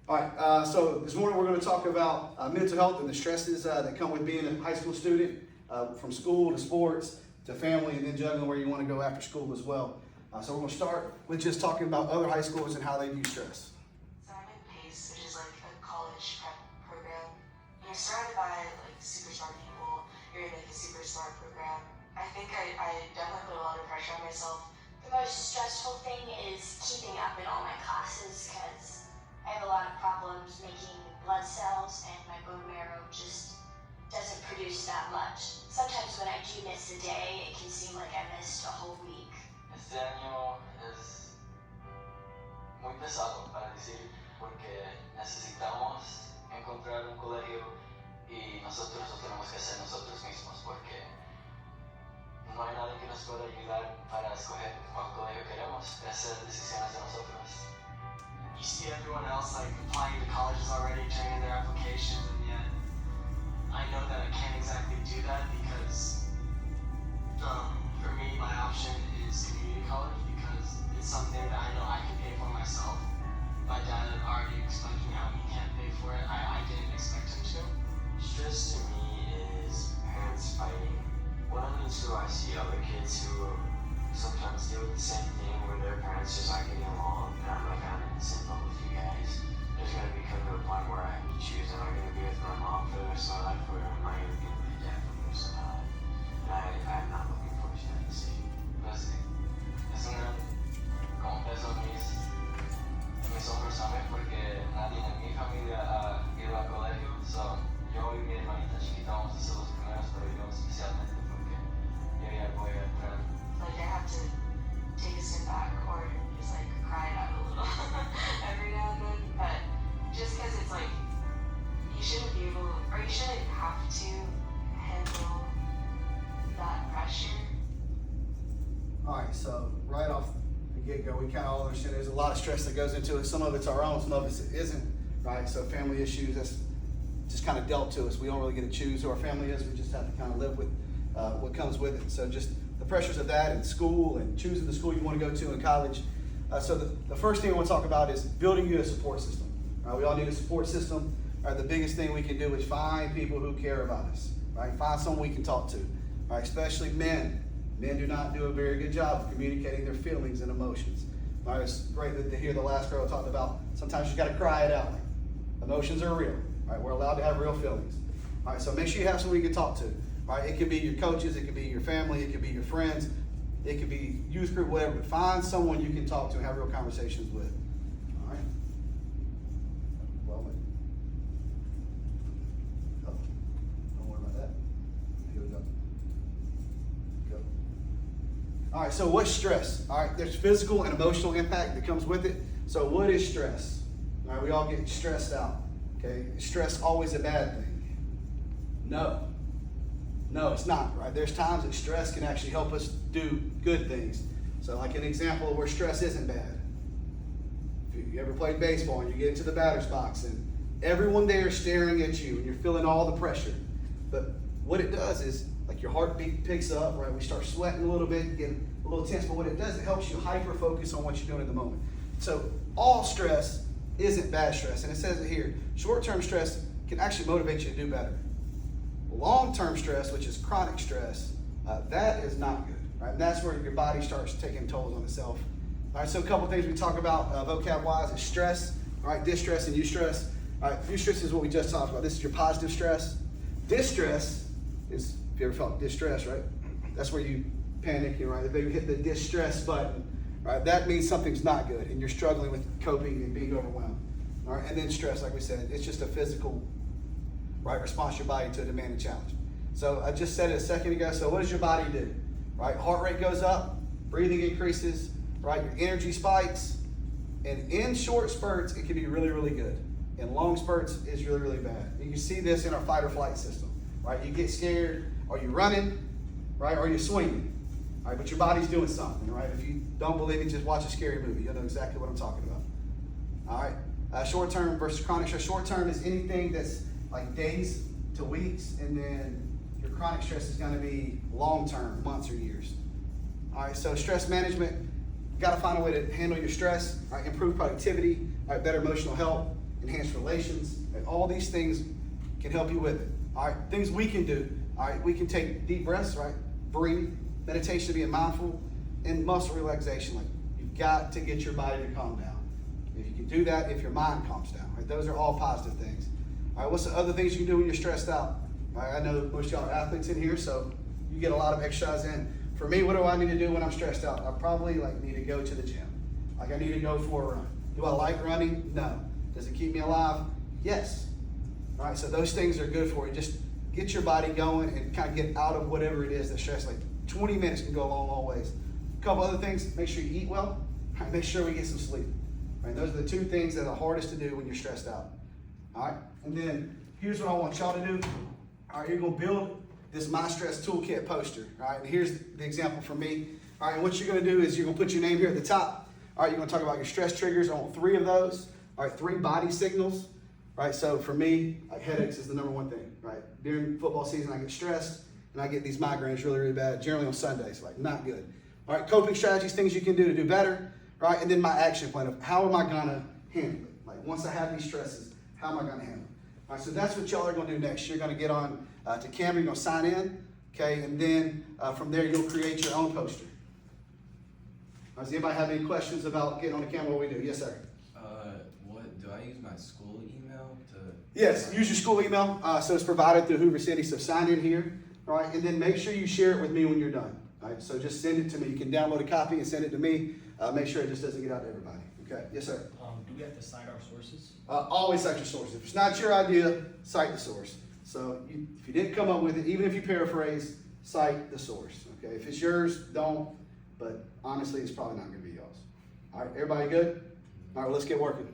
All right, so this morning we're going to talk about mental health and the stresses that come with being a high school student, from school to sports to family, and then juggling where you want to go after school as well. So we're going to start with just talking about other high schools and how they view stress. So I'm in PACE, which is like a college prep program. You're surrounded by like super smart people. You're in like a super smart program. I think I definitely put a lot of pressure on myself. The most stressful thing is keeping up in all my classes because I have a lot of problems making blood cells and my bone marrow just doesn't produce that much. Sometimes when I do miss a day, it can seem like I missed a whole week. Este año es muy pesado para decir porque necesitamos encontrar un colegio y nosotros lo tenemos que hacer nosotros mismos porque no hay nadie que nos pueda ayudar para escoger cuál colegio queremos, hacer decisiones de nosotros. You see everyone else like applying to colleges already, turning in their applications, and yet I know that I can't exactly do that because for me my option is community college because it's something that I know I can pay for myself. My dad had already explained to me how he can't pay for it. I didn't expect him to. Stress to me is parents fighting. When I'm in school, I see other kids who sometimes deal with the same thing where their parents just aren't getting along, and I'm like, I'm in the same boat with you guys. There's going to become to a point where I have to choose, am I going to be with my mom for the rest of my life, or am I going to be with my dad for the rest of my life? And I'm not looking forward to that decision. Pues sí, es un gran como peso en mis hombros, ¿sabes? Porque nadie en mi familia ha ido al colegio, so yo y mi hermanita chiquita vamos a ser los primeros, pero yo especialmente porque yo ya voy a entrar. Like I have to take a step back or just like cry it out a little every now and then. But just because it's like you shouldn't be able or you shouldn't have to handle that pressure. All right, so right off the get-go, we kind of all understand there's a lot of stress that goes into it. Some of it's our own, some of it isn't, right? So family issues, that's just kind of dealt to us. We don't really get to choose who our family is. We just have to kind of live with what comes with it. So just the pressures of that in school and choosing the school you want to go to in college. So the first thing I want to talk about is building you a support system. Right? We all need a support system. Right? The biggest thing we can do is find people who care about us. Right? Find someone we can talk to. Right? Especially men. Men do not do a very good job of communicating their feelings and emotions. Right? It's great to hear the last girl talked about sometimes you got to cry it out. Like, emotions are real. Right? We're allowed to have real feelings. All right? So make sure you have someone you can talk to. Right? It could be your coaches, it could be your family, it could be your friends, it could be youth group, whatever. But find someone you can talk to and have real conversations with. All right? Well, don't worry about that. Here we go. Go. All right, so what's stress? All right, there's physical and emotional impact that comes with it. So what is stress? All right, we all get stressed out. Okay, is stress always a bad thing? No, it's not, right? There's times that stress can actually help us do good things. So like an example where stress isn't bad. If you ever played baseball and you get into the batter's box and everyone there is staring at you and you're feeling all the pressure. But what it does is like your heartbeat picks up, right? We start sweating a little bit, get a little tense, but what it does, it helps you hyper-focus on what you're doing in the moment. So all stress isn't bad stress. And it says it here, short-term stress can actually motivate you to do better. Long-term stress, which is chronic stress, that is not good, right? And that's where your body starts taking tolls on itself. All right, so a couple things we talk about vocab-wise is stress, all right, distress and eustress. All right, eustress is what we just talked about. This is your positive stress. Distress is, if you ever felt distress, right? That's where you panic, right? If you hit the distress button, right? That means something's not good and you're struggling with coping and being overwhelmed. All right, and then stress, like we said, it's just a physical right response your body to a demanding challenge. So I just said it a second ago. So what does your body do? Right, heart rate goes up, breathing increases, right? Your energy spikes, and in short spurts it can be really, really good. In long spurts it's really, really bad. You can see this in our fight or flight system, right? You get scared, are you running, right? Or are you swinging, right? But your body's doing something, right? If you don't believe me, just watch a scary movie. You'll know exactly what I'm talking about. All right, short term versus chronic stress. Short term is anything that's like days to weeks, and then your chronic stress is going to be long-term, months or years. All right, so stress management, you got to find a way to handle your stress, right? Improve productivity, right? Better emotional health, enhance relations, and all these things can help you with it. All right, things we can do. All right, we can take deep breaths, right? Breathe, meditation, being mindful, and muscle relaxation. Like, you've got to get your body to calm down. If you can do that, if your mind calms down, right? Those are all positive things. All right, what's the other things you can do when you're stressed out? All right, I know most of y'all are athletes in here, so you get a lot of exercise in. For me, what do I need to do when I'm stressed out? I probably need to go to the gym. Like, I need to go for a run. Do I like running? No. Does it keep me alive? Yes. All right, so those things are good for you. Just get your body going and kind of get out of whatever it is that's stress. Like 20 minutes can go a long, long ways. A couple other things, make sure you eat well. All right, make sure we get some sleep. All right, those are the two things that are the hardest to do when you're stressed out. All right, and then here's what I want y'all to do. All right, you're gonna build this My Stress Toolkit poster. All right, and here's the example for me. All right, and what you're gonna do is you're gonna put your name here at the top. All right, you're gonna talk about your stress triggers. I want 3 of those. All right, 3 body signals. Right, so for me, like, headaches is the number one thing, right? During football season, I get stressed, and I get these migraines really, really bad, generally on Sundays, like, not good. All right, coping strategies, things you can do to do better, right? And then my action plan of how am I gonna handle it? Like, once I have these stresses, how am I gonna handle it? All right, so that's what y'all are gonna do next. You're gonna get on to Canva, you're gonna sign in, okay? And then from there, you'll create your own poster. All right, does anybody have any questions about getting on the Canva? What we do? Yes, sir. What do I use my school email to? Yes, use your school email. So it's provided through Hoover City. So sign in here, all right? And then make sure you share it with me when you're done. All right, so just send it to me. You can download a copy and send it to me. Make sure it just doesn't get out to everybody. Okay, yes, sir. Do we have to cite our sources? Always cite your source. If it's not your idea, cite the source. So if you didn't come up with it, even if you paraphrase, cite the source. Okay, if it's yours, don't. But honestly, it's probably not going to be yours. All right, everybody good? All right, well, let's get working.